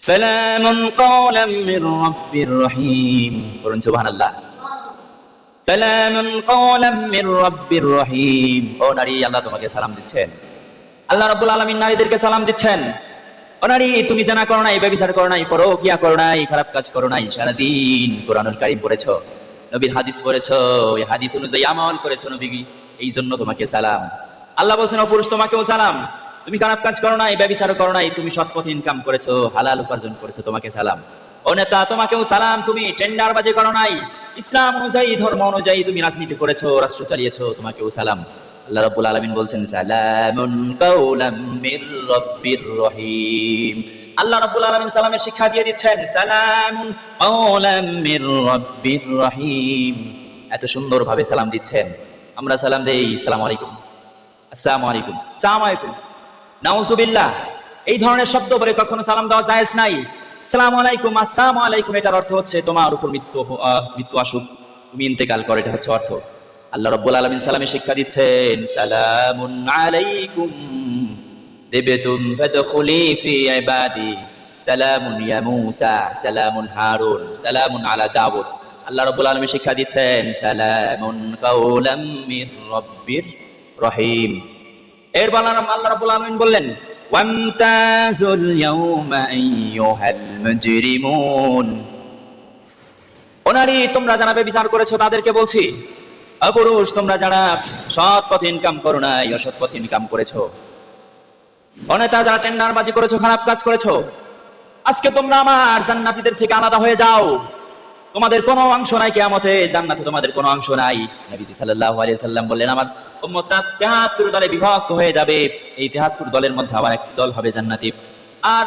সালামুন কাওলাম মির রাব্বির রহিম। বলুন সুবহানাল্লাহ। সালামুন কাওলাম মির রাব্বির রহিম। ও নারী, আল্লাহ তোমাকে সালাম দিচ্ছেন। আল্লাহ রাব্বুল আলামিন নারীদেরকে সালাম দিচ্ছেন। ও নারী, তুমি জানা করো নাই, ব্যভিচার করো নাই, পরকিয়া করো নাই, খারাপ কাজ করো নাই, সারাদিন কোরআনুল কারীম পড়েছো, নবীর হাদিস পড়েছো, এই হাদিস অনুযায়ী আমল করেছো নবী, এই জন্য তোমাকে সালাম। আল্লাহ বলছেন, ও পুরুষ তোমাকেও সালাম। তুমি খারাপ কাজ করো নাই, ব্যভিচার করো নাই, তুমি সৎ পথে ইনকাম করেছো, হালাল উপার্জন করেছো, তোমাকে সালাম। ও নেতা, তোমাকেও সালাম। তুমি টেন্ডারবাজি করো নাই, ইসলাম অনুযায়ী, ধর্ম অনুযায়ী তুমি রাজনীতি করেছো, রাষ্ট্র চালিয়েছো, তোমাকেও সালাম। আল্লাহ রাব্বুল আলামিন বলছেন, সালামুন কাওলাম মির রাব্বির রহিম। আল্লাহ রাব্বুল আলামিন সালামের শিক্ষা দিয়ে দিচ্ছেন, সালামুন কাওলাম মির রাব্বির রহিম। এত সুন্দর ভাবে সালাম দিচ্ছেন। আমরা সালাম দেই, আসসালামু আলাইকুম, আসসালামু আলাইকুম, আসসালামু আলাইকুম, নাউজুবিল্লাহ। এই ধরনের শব্দ বলে কখনো সালাম দেওয়া জায়েজ নাই। আসসালামু আলাইকুম, আসসালামু আলাইকুম, এটার অর্থ হচ্ছে তোমার উপর মৃত্যু আসুক, তুমি ইন্তেকাল করো, এটা হচ্ছে অর্থ। আল্লাহ রাব্বুল আলামিন সালামের শিক্ষা দিচ্ছেন, সালামুন আলাইকুম তিবতুম ফাদখুলি ফি ইবাদি, সালামুন ইয়া মূসা, সালামুন হারুন, সালামুন আলা দাউদ। আল্লাহ রাব্বুল আলামিন শিক্ষা দিচ্ছেন, সালামুন কাওলাম মির রাব্বির রহিম। এরপর আল্লাহ রাব্বুল আলামিন বললেন, ওয়ামতাজুল ইয়াউমা আইয়ুহাল মুজরিমুন। ও নারী, তোমরা যারা ব্যভিচার করেছো তাদেরকে বলছি, পুরুষ তোমরা যারা সৎ পথে ইনকাম করো নাই, অসৎ পথে ইনকাম করেছো, অনেতা যারা টেন্ডারবাজি করেছো, খারাপ কাজ করেছো, আজকে তোমরা আমার জান্নাতীদের থেকে আলাদা হয়ে যাও। তোমাদের কোনো অংশ নাই কিয়ামতে, জান্নাতে তোমাদের কোনো অংশ নাই। নবী সাল্লাল্লাহু আলাইহি সাল্লাম বললেন, আমার উম্মতরা 73 দলে বিভক্ত হয়ে যাবে। এই 73 দলের মধ্যে আবার একটি দল হবে জান্নাতি, আর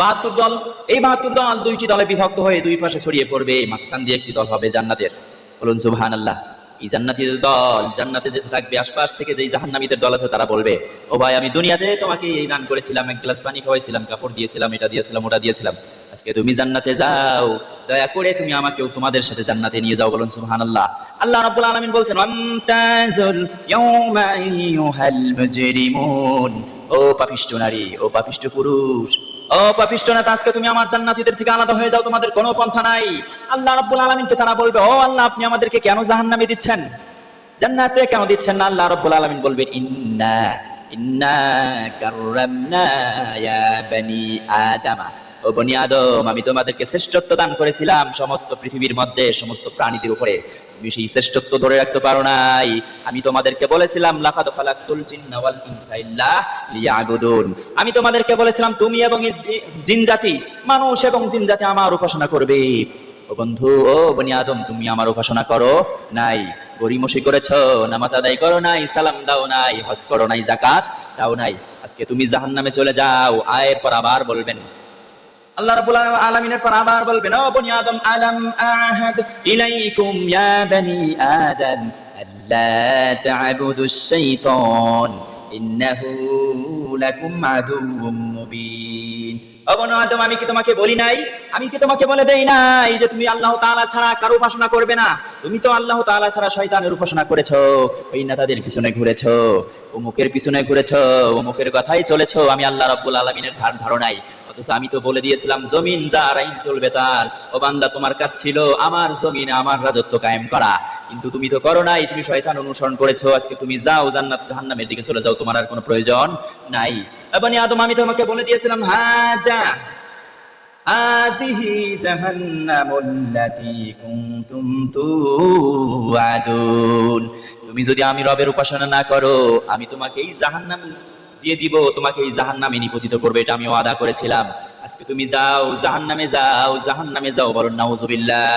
72 দল, এই 72 দল দুইটি দলে বিভক্ত হয়ে দুই পাশে ছড়িয়ে পড়বে, মাঝখান দিয়ে একটি দল হবে জান্নাতের। বলুন সুবহানাল্লাহ। এই জান্নাতীদের দল জান্নাতে যেতে থাকবে, আশপাশ থেকে যেই জাহান্নামীদের দল আছে তারা বলবে, ও ভাই, আমি দুনিয়াতে তোমাকে এই দান করেছিলাম, এক গ্লাস পানি খাওয়াইছিলাম, কাপড় দিয়েছিলাম, এটা দিয়েছিলাম, ওটা দিয়েছিলাম, আজকে তুমি জান্নাতে যাও, দয়া করে তুমি আমাকেও তোমাদের সাথে জান্নাতে নিয়ে যাও। বলুন সুবহানাল্লাহ। আল্লাহ রাব্বুল আলামিন বলছেন, ওয়ামতাজুল ইয়াউমা আইয়ুহাল মুজরিমুন। ও পাপিষ্ঠ নারী, ও পাপিষ্ঠ পুরুষ, ও পাপিষ্ঠ নেতা, আজকে তুমি আমার জান্নাতীদের থেকে আলাদা হয়ে যাও, তোমাদের কোনো পন্থা নাই। আল্লাহ রাব্বুল আলামিনকে তারা বলবে, ও আল্লাহ, আপনি আমাদেরকে কেন জাহান্নামে দিচ্ছেন, জান্নাতে কেন দিচ্ছেন না? আল্লাহ রাব্বুল আলামিন বলবেন, ইন্না কাররামনা ইয়া বনি আদম। ও বনি আদম, আমি তোমাদেরকে শ্রেষ্ঠত্ব দান করেছিলাম সমস্ত পৃথিবীর মধ্যে, সমস্ত প্রাণীদের উপরে। তুমি সেই শ্রেষ্ঠত্ব ধরে রাখতে পারো নাই। আমি তোমাদেরকে বলেছিলাম, লাকাদ খালাকতুল জিন্না ওয়াল ইনসা ইল্লা লিয়াবুদুন। আমি তোমাদেরকে বলেছিলাম, তুমি এবং জিন জাতি, মানুষ এবং জিন জাতি আমার উপাসনা করবে। ও বন্ধু, ও বনি আদম, তুমি আমার উপাসনা করো নাই, গরিমসি করেছো, নামাজ আদায় করো নাই, সালাম দাও নাই, হজ করো নাই, যাকাত দাও নাই, আজকে তুমি জাহান্নামে চলে যাও। আয়ের পর আবার বলবেন, আল্লাহ রাব্বুল আলামিনের পর আবার বলবেন, ও বনি আদম, আলাম আহাদ ইলাইকুম ইয়া বনি আদম আল্লা তা'বুদুশ শাইতান ইন্নাহু লাকুম আদুউম মুবিন। ও বনি আদম, আমি কি তোমাকে বলি নাই, আমি কি তোমাকে বলে দেই নাই যে তুমি আল্লাহ তাআলা ছাড়া কারো উপাসনা করবে না? তুমি তো আল্লাহ তাআলা ছাড়া শয়তানের উপাসনা করেছো, ওই নেতাদের পিছনে ঘুরেছো, অমুকের পিছনে ঘুরেছো, অমুকের কথাই চলেছো, আমি আল্লাহ রাব্বুল আলামিনের ধারণাই। অথচ আমি তো বলে দিয়েছিলাম, জমিন যার আইন চলবে তার। ও বান্দা, তোমার কাজ ছিল আমার জমিনে আমার রাজত্ব কায়েম করা, কিন্তু তুমি তো করো নাই, তুমি শয়তান অনুসরণ করেছো। আজকে তুমি যাও, জান্নাত জাহান্নামের দিকে চলে যাও, তোমার আর কোনো প্রয়োজন নাই। বনি আদম, আমি তোমাকে বলে দিয়েছিলাম, হাজা আদিহি জাহান্নামুল্লাতী কুনতুম তুআদুন। তুমি যদি আমি রবের উপাসনা না করো, আমি তোমাকে এই জাহান্নাম দিয়ে দিব, তোমাকে এই জাহান্নামে নিপতিত করবে, এটা আমি ওয়াদা করেছিলাম। আজকে তুমি যাও, জাহান্নামে যাও, জাহান্নামে যাও। বলুন নাউজুবিল্লাহ।